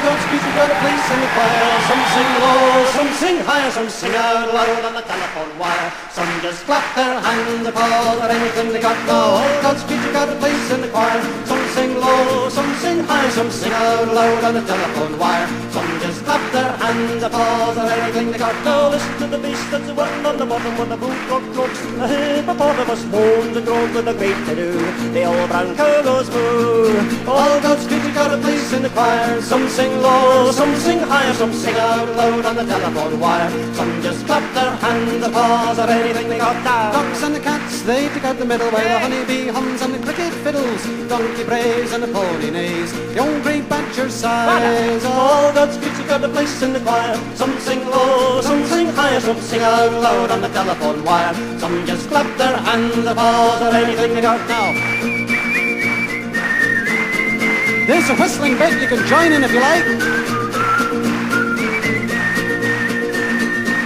those creatures got a place in the choir. Some sing low, some sing high, some sing out loud on the telephone wire. Some just clap their hands or paws or anything they got. All those creatures got a place in the choir. Some sing low, some sing high, some sing out loud on the telephone wire. Some just clap their hands or paws or anything they got. Now listen to the beast that's running on the bottom when the boot rock croaks. The hippopotamus moans and groans with a great to-do. The old brown cow goes moo. All God's creatures got a place in the choir. Some sing low, some sing high, some sing out loud on the telephone wire. Some just clap their hands or paws or anything they got. Now ducks and the cats, they take out the middle, while the honeybee hums and the cricket fiddles. Donkey brays and the pony neighs, the old grey badger sighs. All God's creatures got a place in the choir. Some sing low, some sing high, some sing out loud on the telephone wire. Some just clap their hands or paws or anything they got. Now there's a whistling bit, you can join in if you like.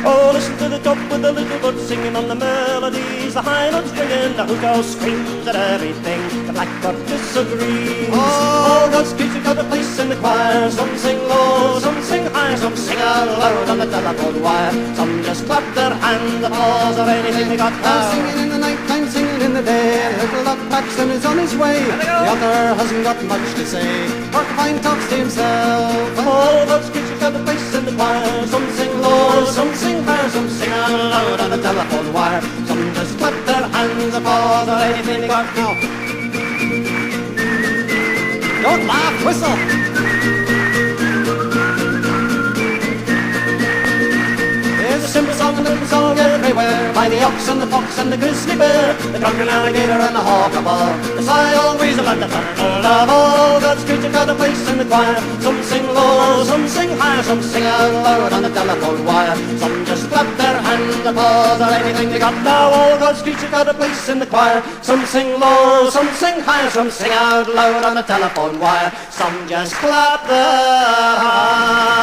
Oh, listen to the top with the little bird singing on the melodies. The high notes ringing, the hoot owl screams at everything. The blackbird disagrees. Oh, those kids have got a place in the choir. Some sing low, some sing high, some sing out loud on the telephone wire. Some just clap their hands, applause or anything they got. Singing in the night time, singing in the day. The little dog Paxton is on his way. The other hasn't got much to say. Porcupine talks to himself. Oh, those kids have got a place in the choir. Some sing low, some sing high, some sing out loud on the telephone wire. Some just clap their hands, applause or anything they got. Now don't laugh, whistle. There's a simple song and a little song everywhere, by the ox and the fox and the grizzly bear, the drunken alligator and the hawk above, the sly old weasel and the turtle of all. God's creature got a place in the choir. Some sing low, some sing high, some sing out loud on the telephone wire. Some just clap their hands, applause or anything they got. Now all God's creature got a place in the choir. Some sing low, some sing high, some sing out loud on the telephone wire. Some just clap their hands.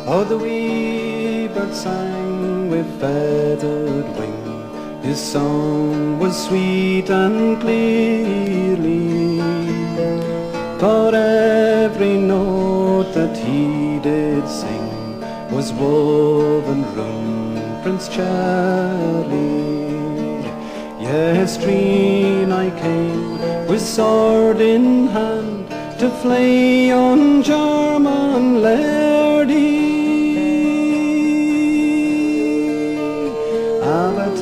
Oh, the wee bird sang with feathered wing. His song was sweet and clearly, for every note that he did sing was woven rune Prince Charlie. Yestreen I came with sword in hand to flay on Jarman Laddie.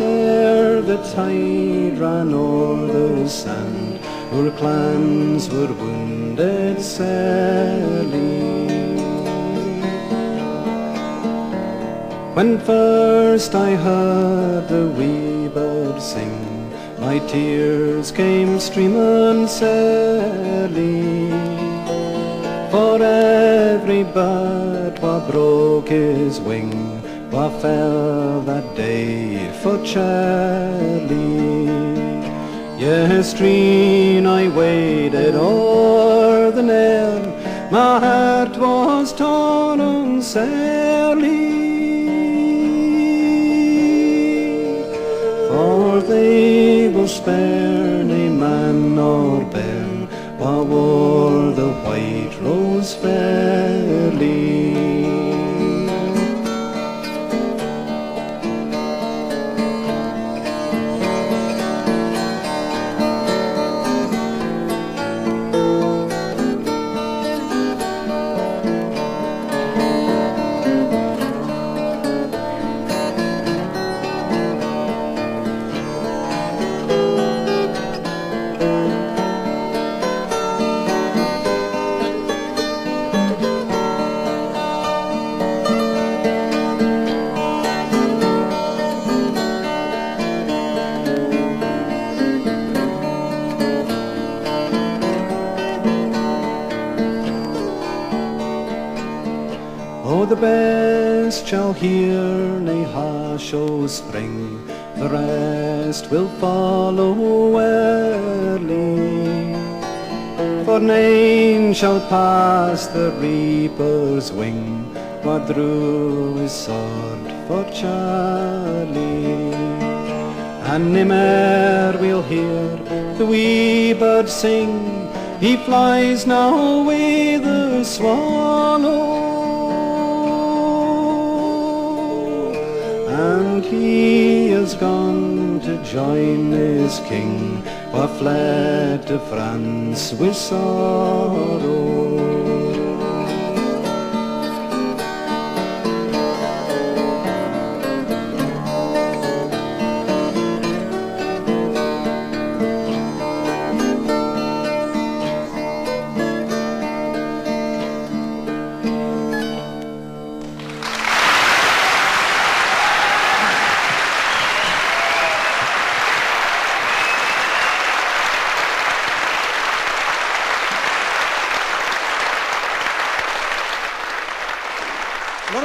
Ere the tide ran o'er the sand, our clans were wounded sadly. When first I heard the wee bird sing, my tears came streaming sadly. For every bird what broke his wing, what fell that day for Charlie. Yestreen I waded o'er the nail, my heart was torn and sadly. For they will spare nae man nor bairn, wha wore the white rose fairly. best shall hear nae harsh o' spring, the rest will follow early. For nane shall pass the reaper's wing, what drew his sword for Charlie. And nae mair we'll hear the wee bird sing, he flies now with the swallow. And he has gone to join his king, wha fled to France with sorrow.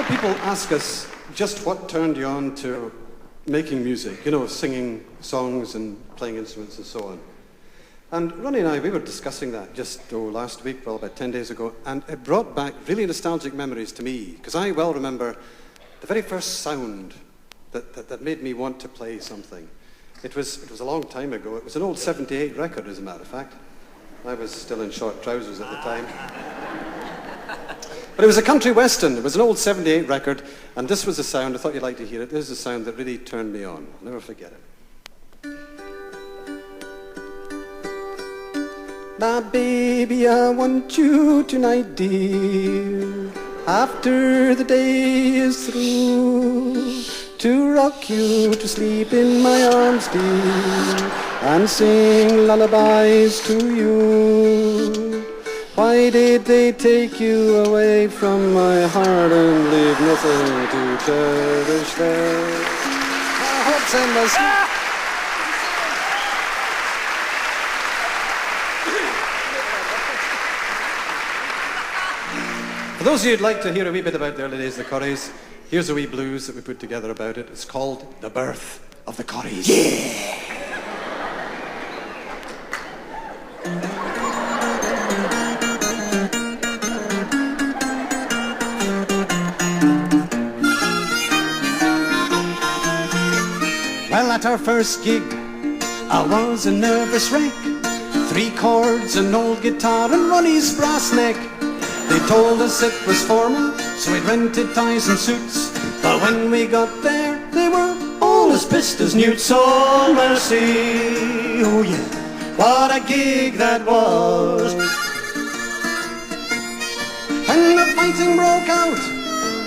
People ask us just what turned you on to making music, you know, singing songs and playing instruments and so on. And Ronnie and I, we were discussing that just last week, well, about 10 days ago, and it brought back really nostalgic memories to me, because I well remember the very first sound that made me want to play something. It was a long time ago. It was an old 78 record, as a matter of fact. I was still in short trousers at the time. But it was a country western. It was an old 78 record, and this was the sound. I thought you'd like to hear it. This is the sound that really turned me on. I'll never forget it. My baby, I want you tonight, dear, after the day is through, to rock you to sleep in my arms, dear, and sing lullabies to you. Why did they take you away from my heart and leave nothing to cherish there? I hope endless. For those of you who'd like to hear a wee bit about the early days of the Corries, here's a wee blues that we put together about it. It's called The Birth of the Corries. Yeah! Well, at our first gig, I was a nervous wreck. 3 chords, an old guitar and Ronnie's brass neck. They told us it was formal, so we'd rented ties and suits. But when we got there, they were all as pissed as newts. Oh, mercy, oh yeah, what a gig that was. When the fighting broke out,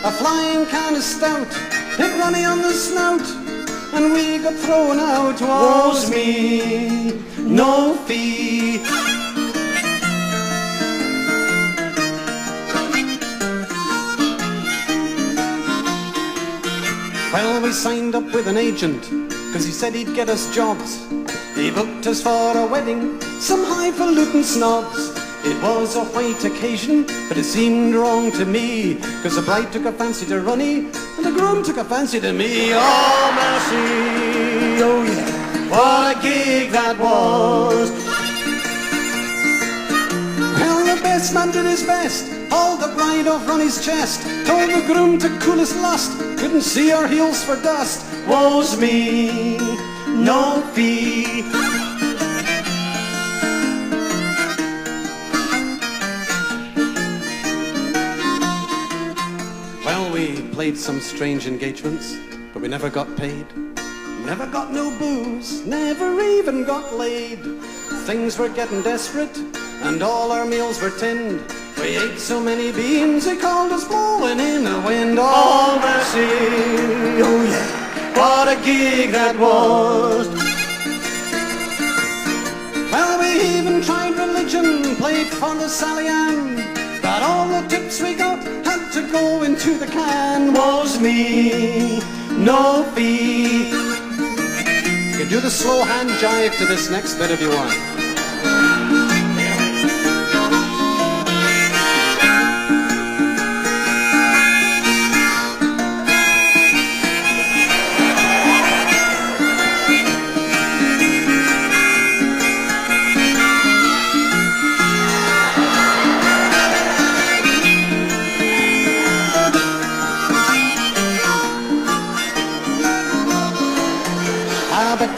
a flying can of stout hit Ronnie on the snout, and we got thrown out. Woe's me, no fee. Well, we signed up with an agent, 'cause he said he'd get us jobs. He booked us for a wedding, some highfalutin snobs. It was a white occasion, but it seemed wrong to me, 'cause the bride took a fancy to Ronnie, and the groom took a fancy to me. Oh, mercy, oh yeah, what a gig that was. Well, the best man did his best, hauled the bride off Ronnie's chest, told the groom to cool his lust, couldn't see our heels for dust. Woe's me, no fee. We played some strange engagements, but we never got paid. Never got no booze, never even got laid. Things were getting desperate, and all our meals were tinned. We ate so many beans, they called us blowing in the wind. Oh, mercy, oh yeah, what a gig that was. Well, we even tried religion, played for the Sally Ann, but all the tips we got had to go into the can. Woe's me, no fee. You can do the slow hand jive to this next bit if you want.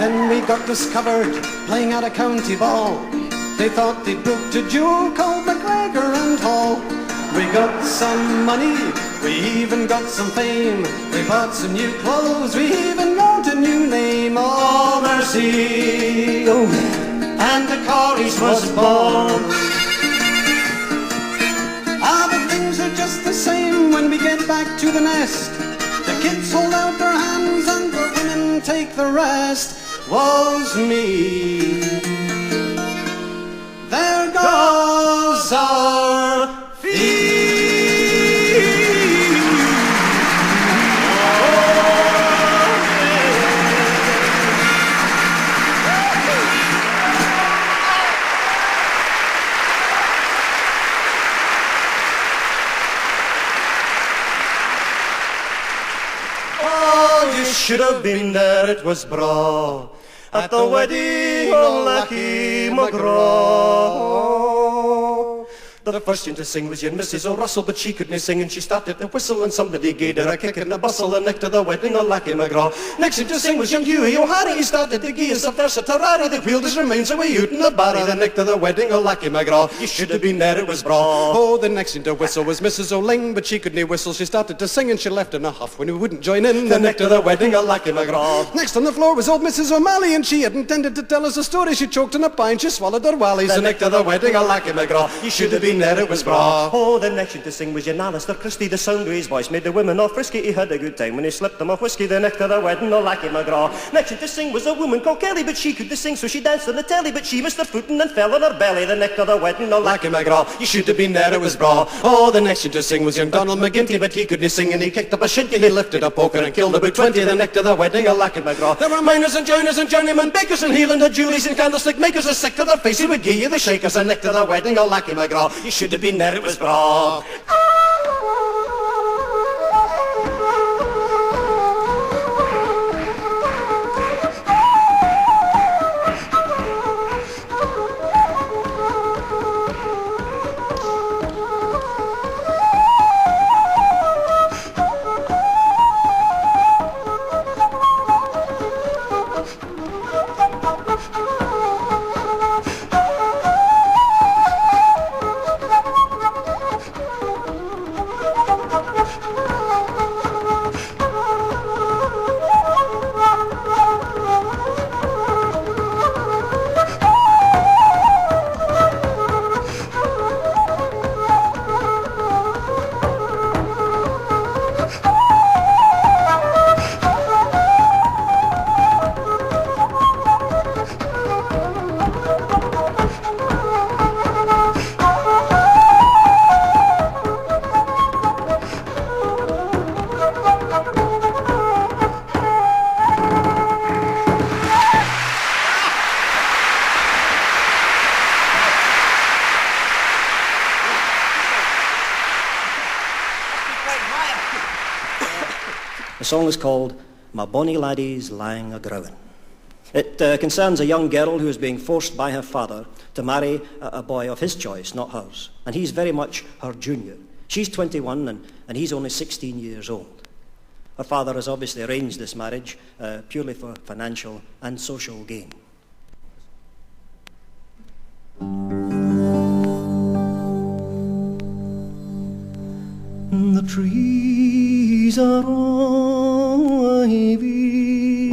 Then we got discovered playing at a county ball. They thought they'd booked a duo called McGregor and Hall. We got some money, we even got some fame. We bought some new clothes, we even got a new name. Oh, mercy, oh, and the Corries was born. Ah, but things are just the same when we get back to the nest. The kids hold out their hands and the women take the rest. Woe's me, there goes our feet. Oh, you should have been there, it was braw, at the wedding of Lachie McGraw. The first thing to sing was your Mrs. O'Russell, but she couldn't sing and she started to whistle and somebody gave her a kick and a bustle and next to the wedding of Lachie McGraw. Next thing to sing was young Hughie O'Hara, he started to give us a Versatile, they wheeled his remains away out in the barra. The next to the wedding of Lachie McGraw, you should have been there, it was braw. Oh, the next thing to whistle was Mrs. O'Ling, but she couldn't whistle. She started to sing and she left in a huff when we wouldn't join in. The next to the wedding of Lachie McGraw. Next on the floor was old Mrs. O'Malley, and she had intended to tell us a story. She choked on a pie and she swallowed her wallies. The next to the wedding of Lachie McGraw, you should have been there, it was braw. Oh, the next thing to sing was your Alistair Christie. The sound of his voice made the women all frisky. He had a good time when he slipped them off whiskey. The next to the wedding of Lachie McGraw. Next thing to sing was a woman called Kelly, but she couldn't sing, so she danced on the telly, but she missed her footing and fell on her belly. The next to the wedding of Lachie McGraw, you should have been there, it was braw. Oh, the next thing to sing was young Donald McGinty, but he couldn't sing and he kicked up a shinty. He lifted a poker and killed about 20. The next to the wedding of Lachie McGraw. There were miners and joiners and journeymen, bakers and Highlander, Julies and candlestick makers. As sick to their face, he would give you the shakers. The next to the wedding of Lachie McGraw, you should have been there, it was braw. The song is called My Bonny Laddie's Lying A-Growin. It concerns a young girl who is being forced by her father to marry a boy of his choice, not hers. And he's very much her junior. She's 21 and he's only 16 years old. Her father has obviously arranged this marriage purely for financial and social gain. The trees are ivy,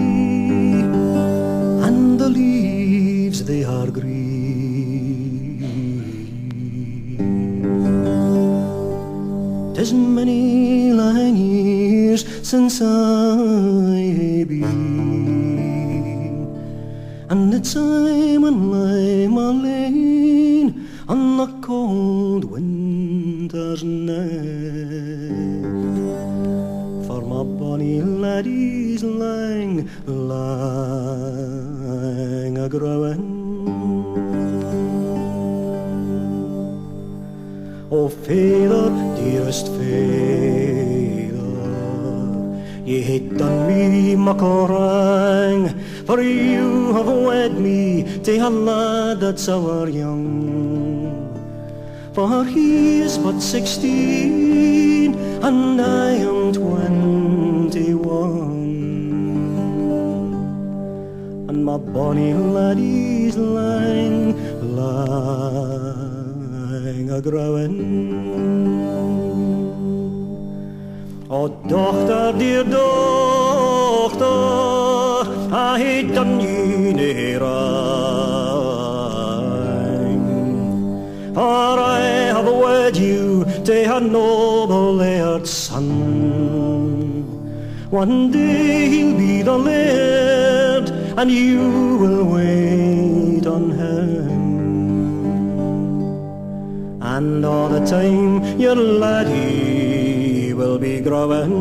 and the leaves they are green. 'Tis many lang years since I been, and it's I'm on my lane on the cold winter's night, for my bonny laddie's lang a-growin. Oh, Father, dearest Father, ye hae done me muckle wrong, for you have wed me to a lad that's ower young. For he is but 16 and I am 21, and bonny laddies lying a-growin. O dochter, dear dochter, I hate done you nae wrong, for I have wed you to a noble laird's son. One day he'll be the laird, and you will wait on him. And all the time your laddie will be growing.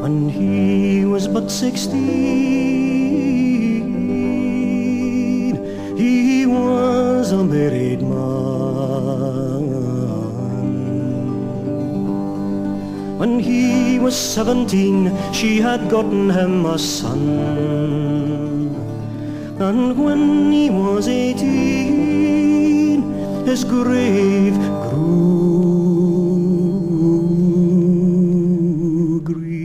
When he was but 16, he was a married man. When he was 17, she had gotten him a son. And when he was 18, his grave grew green,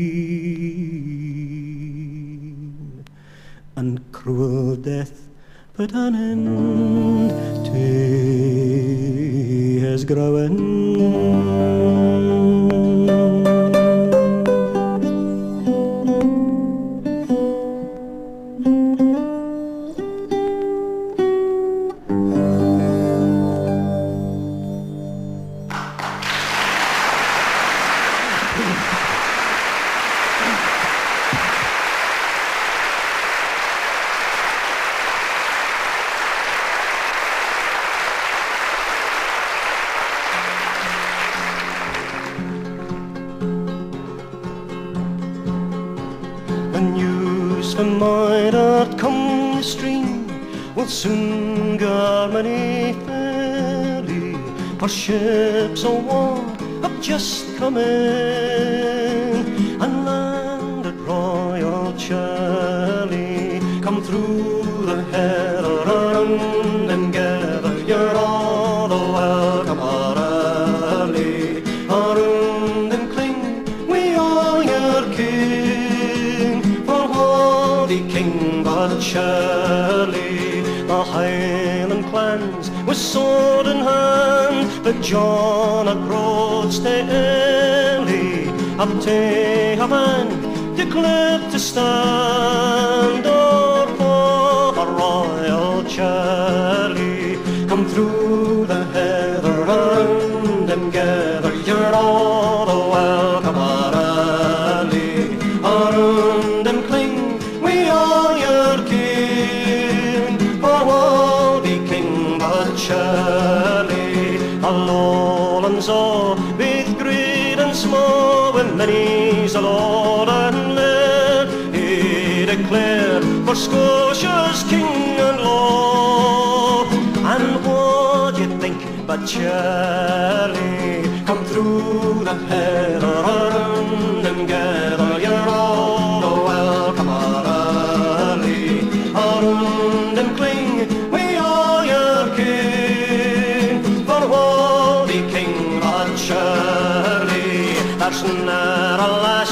and cruel death put an end to his growing. The news from Moidart come the stream will soon gar many fairly, for ships of war have just come in and landed Royal Charlie. Come through the heather around and gather, you're all a welcome early. Around and cling, we all your king, for holy King but Charlie. The Highland clans with sword in hand, the John of Rhodes to Ellie, up to Havan declared to stand, or for Royal Charlie. Come through the heather around and gather, you're all a welcome early. Around and cling, we all your king, for holy King but Charlie. The lowlands all with great and small, with many's a lord and laird, he declared for Scotia's king and lord. And what you think but Charlie? Come through the heather around and gather, you're all a welcome early. Around and cling, we all your king, for holy King but Charlie. There's not a lass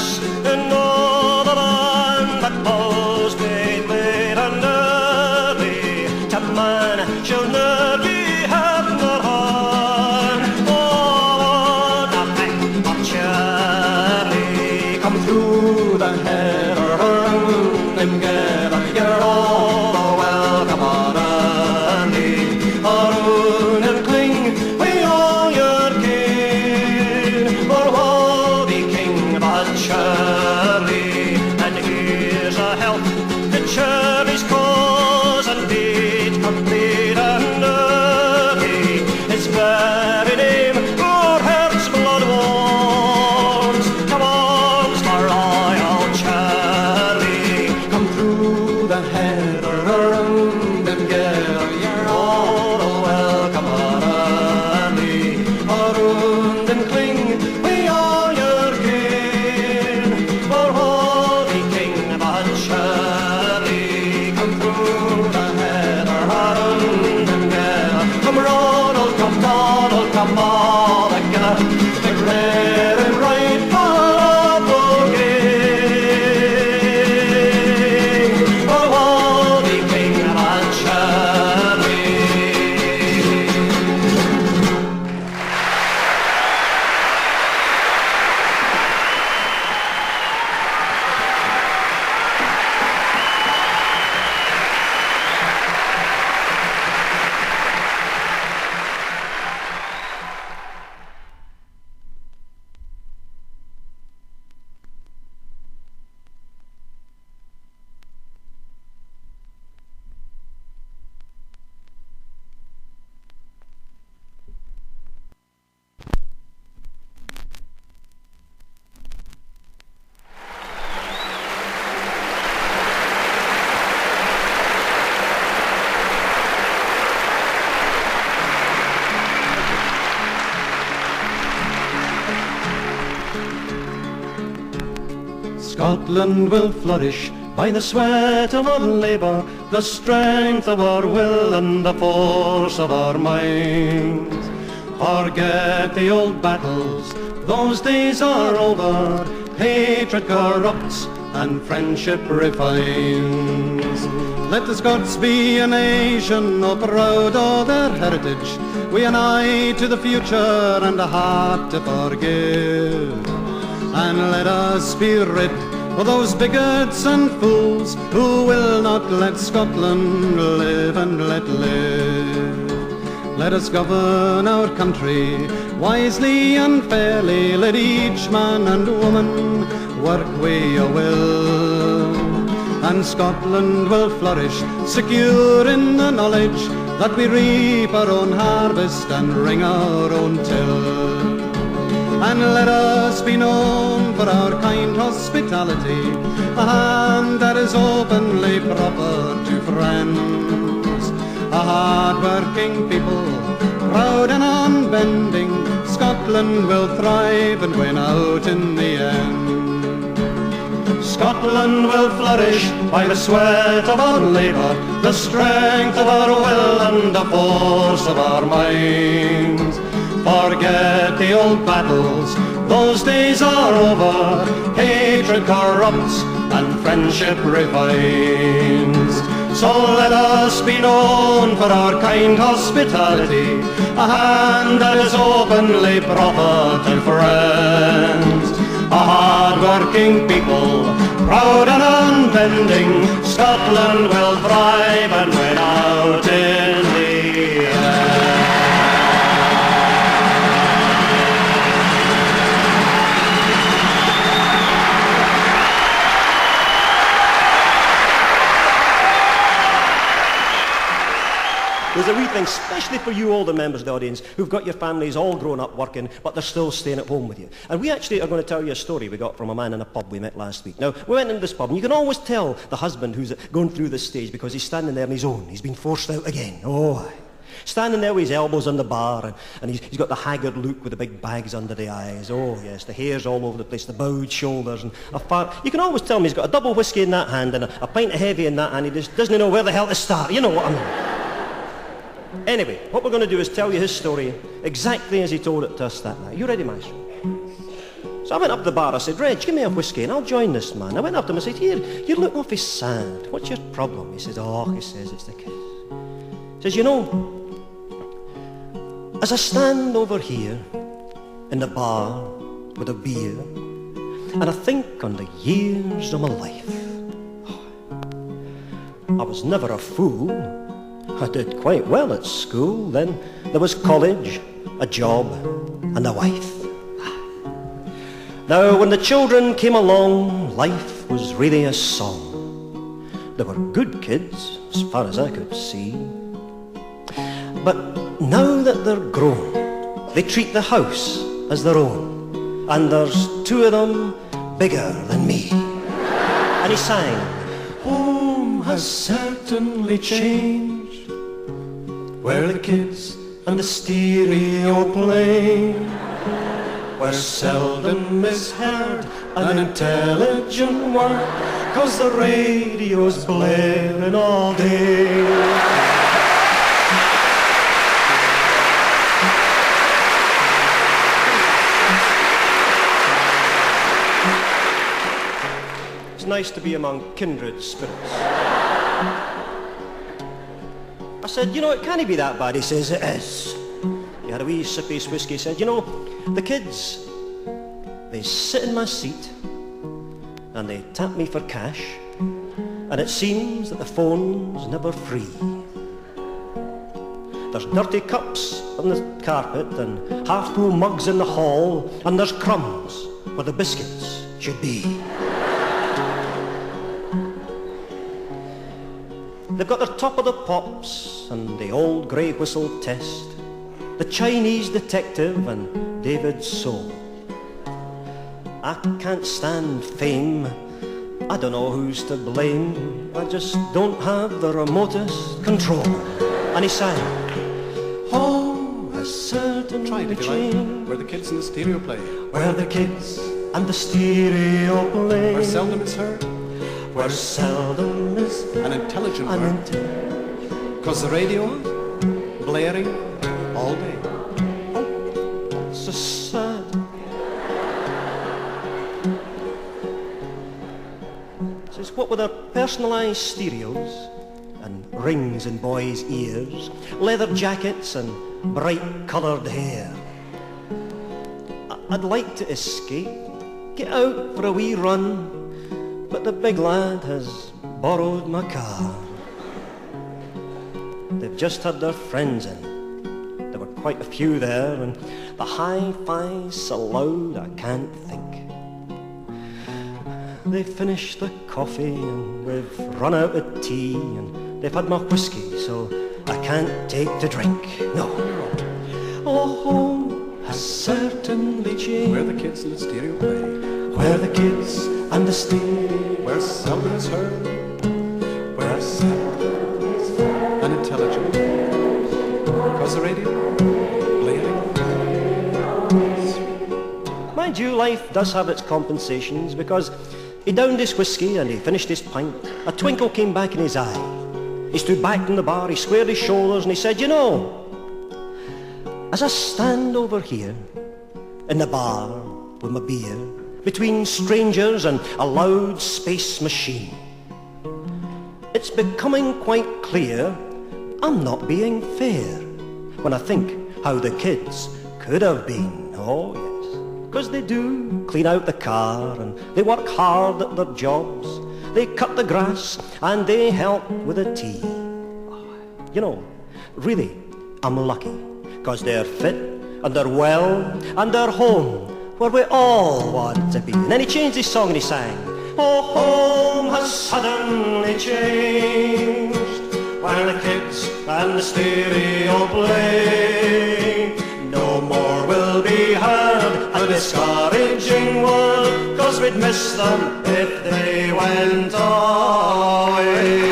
around and cling with all your care. For holy king of a cherry, come through the heather, around and together. Come Ronald, come Donald, come all together. Declare and right for love again. For holy king of a cherry. Scotland will flourish by the sweat of our labour, the strength of our will and the force of our minds. Forget the old battles, those days are over. Hatred corrupts and friendship refines. Let the Scots be a nation, oh proud of their heritage, with an eye to the future and a heart to forgive. And let us be rid of those bigots and fools who will not let Scotland live and let live. Let us govern our country wisely and fairly. Let each man and woman work with a will. And Scotland will flourish, secure in the knowledge that we reap our own harvest and wring our own till. And let us be known for our kind hospitality, a hand that is openly proffered to friends. A hard-working people, proud and unbending, Scotland will thrive and win out in the end. Scotland will flourish by the sweat of our labour, the strength of our will and the force of our minds. Forget the old battles, those days are over. Hatred corrupts and friendship refines. So let us be known for our kind hospitality, a hand that is openly proffered to friends. A hard-working people, proud and unbending, Scotland will thrive and win out in the end. There's a wee thing, especially for you older members of the audience who've got your families all grown up working, but they're still staying at home with you. And we actually are going to tell you a story we got from a man in a pub we met last week. Now, we went into this pub, and you can always tell the husband who's going through this stage because he's standing there on his own. He's been forced out again. Oh, aye. Standing there with his elbows on the bar, and he's got the haggard look with the big bags under the eyes. Oh, yes, the hair's all over the place, the bowed shoulders, and a far... You can always tell him he's got a double whiskey in that hand and a pint of heavy in that hand. He just doesn't know where the hell to start. You know what I mean. Anyway, what we're going to do is tell you his story exactly as he told it to us that night. You ready, Maestro? So I went up to the bar, I said, Reg, give me a whiskey and I'll join this man. I went up to him and said, here, you look awfully sad. What's your problem? He says, oh, he says, it's the kids. He says, you know, as I stand over here in the bar with a beer and I think on the years of my life, I was never a fool. I did quite well at school. Then there was college, a job, and a wife. Now, when the children came along, life was really a song. They were good kids, as far as I could see. But now that they're grown, they treat the house as their own. And there's two of them bigger than me. And he sang, home has certainly changed, where the kids and the stereo play, where seldom is heard an intelligent word, 'cause the radio's blaring all day. It's nice to be among kindred spirits. I said, you know, it can't be that bad. He says, it is. He had a wee sip of his whiskey. He said, you know, the kids, they sit in my seat and they tap me for cash, and it seems that the phone's never free. There's dirty cups on the carpet and half-full mugs in the hall, and there's crumbs where the biscuits should be. They've got their top of the pops and the old grey whistle test, the Chinese detective and David Soul. I can't stand fame, I don't know who's to blame, I just don't have the remotest control. And he sang, oh, a certain Try it if you like. Where the kids and the stereo play, where the kids and the stereo play, where seldom is heard where seldom is an intelligent word, 'cause the radio blaring all day. Oh, so sad. Says, what with their personalised stereos and rings in boys' ears, leather jackets and bright coloured hair, I'd like to escape, get out for a wee run, but the big lad has borrowed my car. They've just had their friends in. There were quite a few there, and the hi-fi's so loud I can't think. They've finished the coffee and we've run out of tea, and they've had my whiskey, so I can't take to drink. No. Oh, home has certainly changed. Where the kids and the stereo play, where the kids and the stereo, where seldom is heard, where seldom is an intelligent, 'cause the radio blaring. Mind you, life does have its compensations, because he downed his whiskey and he finished his pint. A twinkle came back in his eye. He stood back in the bar, he squared his shoulders and he said, you know, as I stand over here in the bar with my beer, between strangers and a loud space machine, it's becoming quite clear I'm not being fair when I think how the kids could have been. Oh yes, because they do clean out the car and they work hard at their jobs, they cut the grass and they help with the tea. You know, really, I'm lucky, because they're fit and they're well and they're home where we all want to be. And then he changed his song and he sang, oh, home has suddenly changed, where the kids and the stereo play. No more will be heard a discouraging word, 'cause we'd miss them if they went away.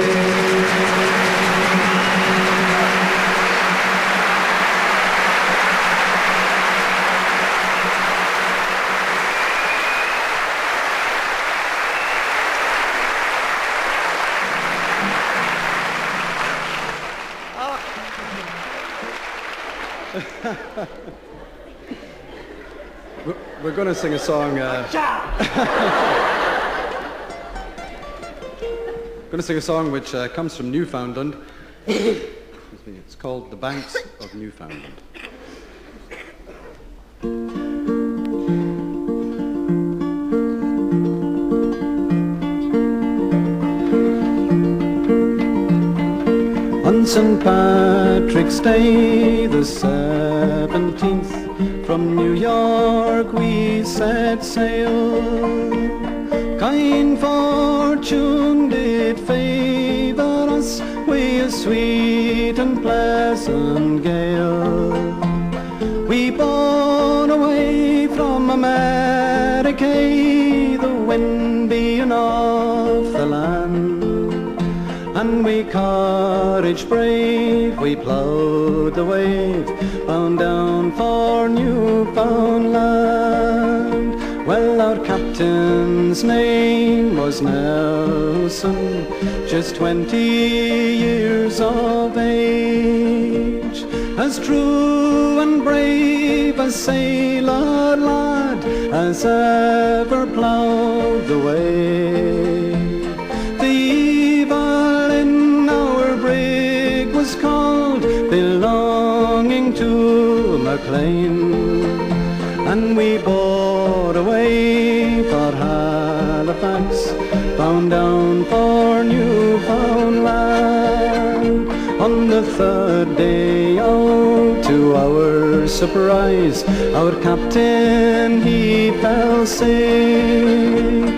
We're going to sing a song. Going to sing a song which comes from Newfoundland. It's called The Banks of Newfoundland. On St. Patrick's Day, the 17th, from New York we set sail. Kind fortune did favour us with a sweet and pleasant gale. We bore away from America, the wind being off the land, and And we Cottage brave, we ploughed the wave, bound down for Newfoundland. Well, our captain's name was Nelson, just 20 years of age. As true and brave a sailor lad as ever ploughed the way. The evil in our brig was called, belonging to Maclean, and we bore away for Halifax, bound down for Newfoundland. On the third day out, to our surprise, our captain he fell sick.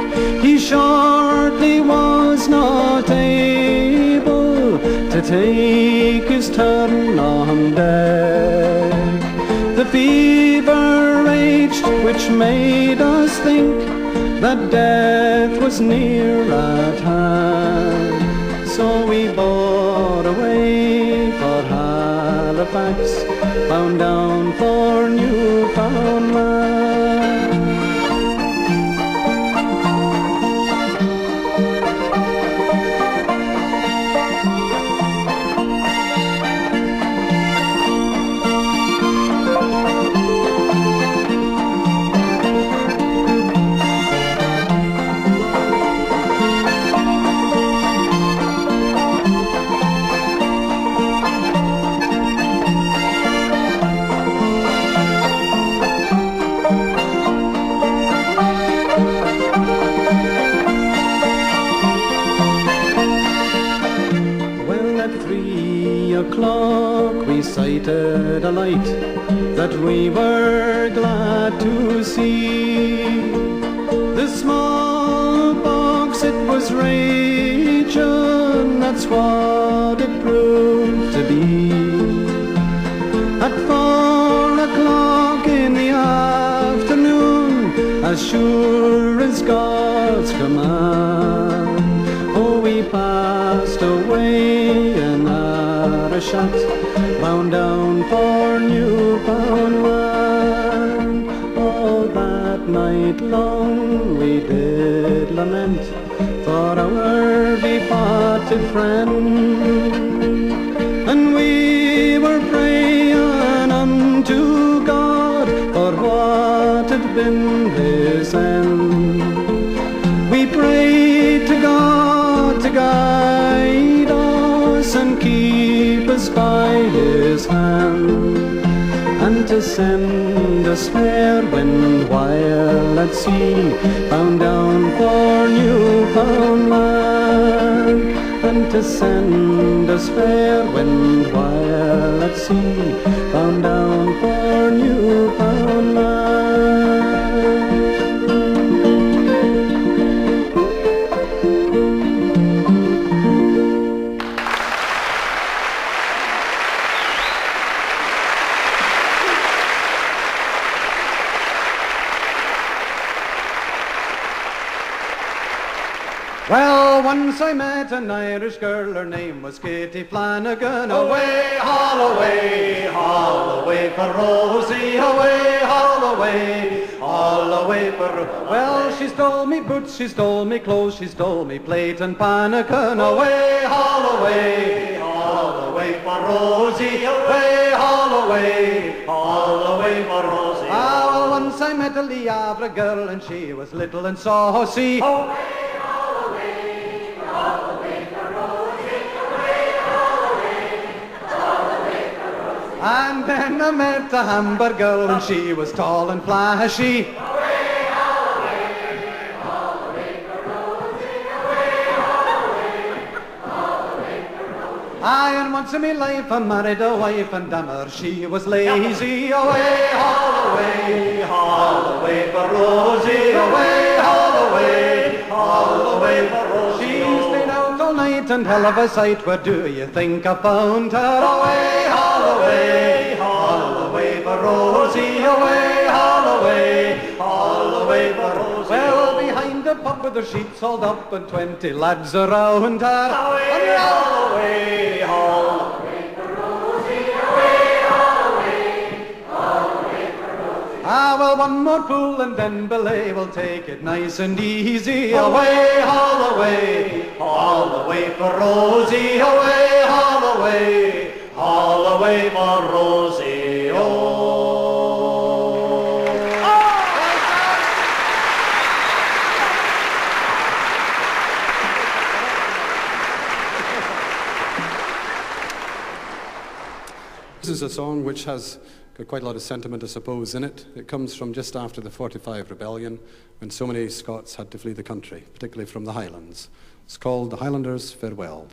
He shortly was not able to take his turn on deck. The fever raged, which made us think that death was near at hand. So we bore away for Halifax, bound down for Newfoundland. We sighted a light that we were glad to see. The small box, it was raging, that's what it proved to be. At 4 o'clock in the afternoon, as sure as God's command, oh, we passed away in a shot, bound down for Newfoundland. All that night long we did lament for our departed friend, and we were praying unto God for what had been his end. We prayed to God to guide us and keep us by his hand, and to send us fair wind while at sea, bound down for Newfoundland, and to send us fair wind while at sea, bound down for Newfoundland. Well, once I met an Irish girl, her name was Kitty Flanagan. Away, haul away for Rosie. Away, haul away for Rosie. Well, she stole me boots, she stole me clothes, she stole me plate and pannikin. Away, haul away for Rosie. Away, haul away for Rosie. Ah, well, once I met a Liavra girl, and she was little and saucy. And then I met a Hamburg girl, and she was tall and flashy. Aye, and once in my life I married a wife, and damn her, she was lazy. Away, haul away for Rosie. Away, haul away for Rosie. She stayed out all night and hell of a sight. Where do you think I found her? Away, haul away for Rosie. Away, haul away for Rosie. Well, behind the pub with their sheets hauled up and 20 lads around her. Away, haul away, haul away for Rosie, away, haul away for Rosie. Ah, well, one more pull and then belay, we'll take it nice and easy. Away, haul away for Rosie, away, haul away for Rosie, oh. This is a song which has got quite a lot of sentiment, I suppose, in it. It comes from just after the 45 rebellion, when so many Scots had to flee the country, particularly from the Highlands. It's called The Highlander's Farewell.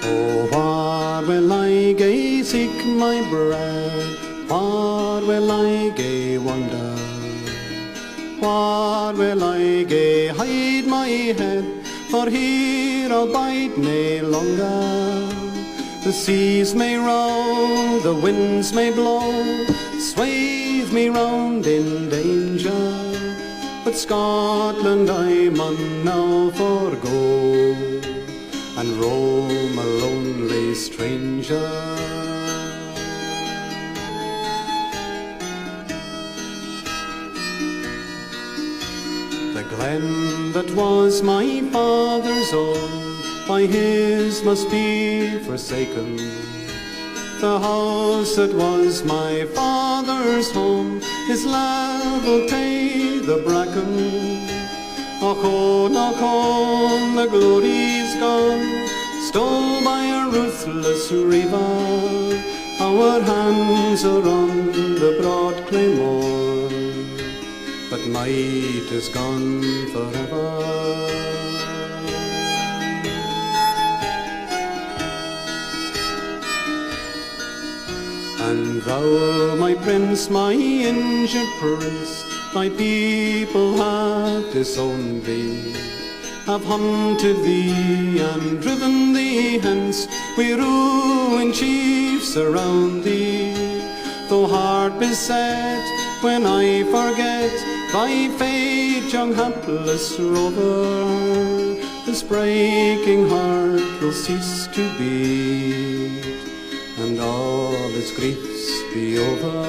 Oh, where will I gae seek my bread? Where will I gae wander? Where will I gae hide my head? For here I'll bide nae longer. The seas may roll, the winds may blow, swathe me round in danger. But Scotland I mun now forgo, and roam a lonely stranger. The glen that was my father's own, by his must be forsaken. The house that was my father's home, his level tae the bracken. Och on, the glory's gone, stole by a ruthless reaver. Our hands are on the broad claymore, but might is gone forever. And thou, my prince, my injured prince, thy people have disowned thee, have hunted thee and driven thee hence. We ruined chiefs around thee, though heart beset when I forget thy fate, young hapless rover. This breaking heart will cease to beat, and all its griefs be over.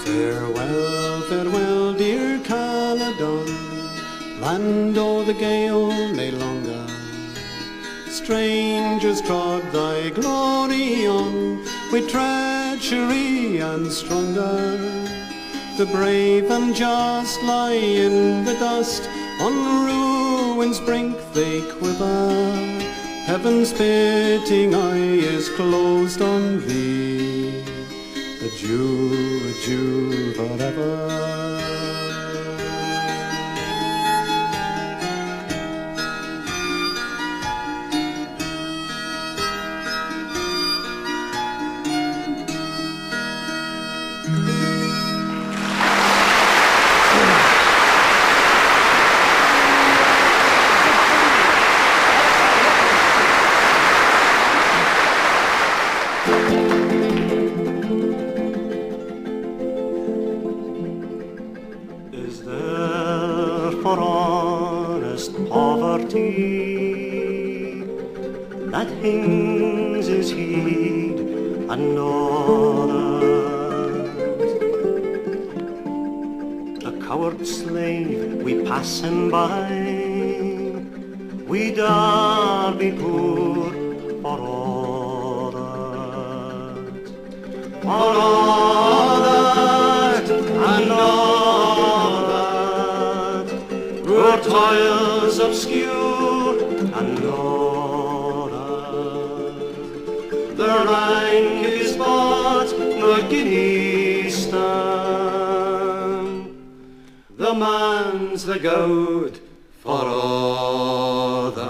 Farewell, farewell, dear Caledon, land o'er the gale nae longer. Strangers trod thy glory on, with treachery and stronger. The brave and just lie in the dust, on ruin's brink they quiver. Heaven's pitying eye is closed on thee. Adieu forever. That hings his heed and others. A coward slave, we pass him by, we dare be poor for others. for all that and all that, poor toils obscure and all that, the rank is but the guinea stand, the man's the goud for all that.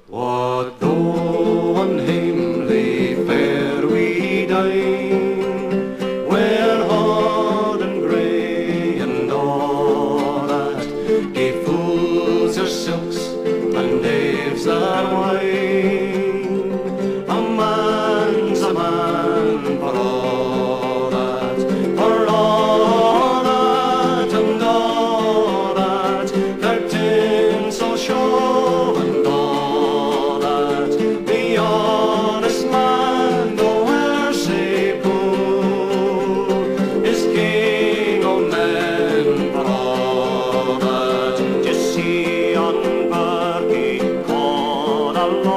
What though unhamely fair we dine, we're hard and grey and all that, gay fools their silks and knaves their wine, a man's a man for all that, for all that and all that, curtains will show and all that, the honest man, though e'er say poor, is king of men for all that. You see on Berkey called along,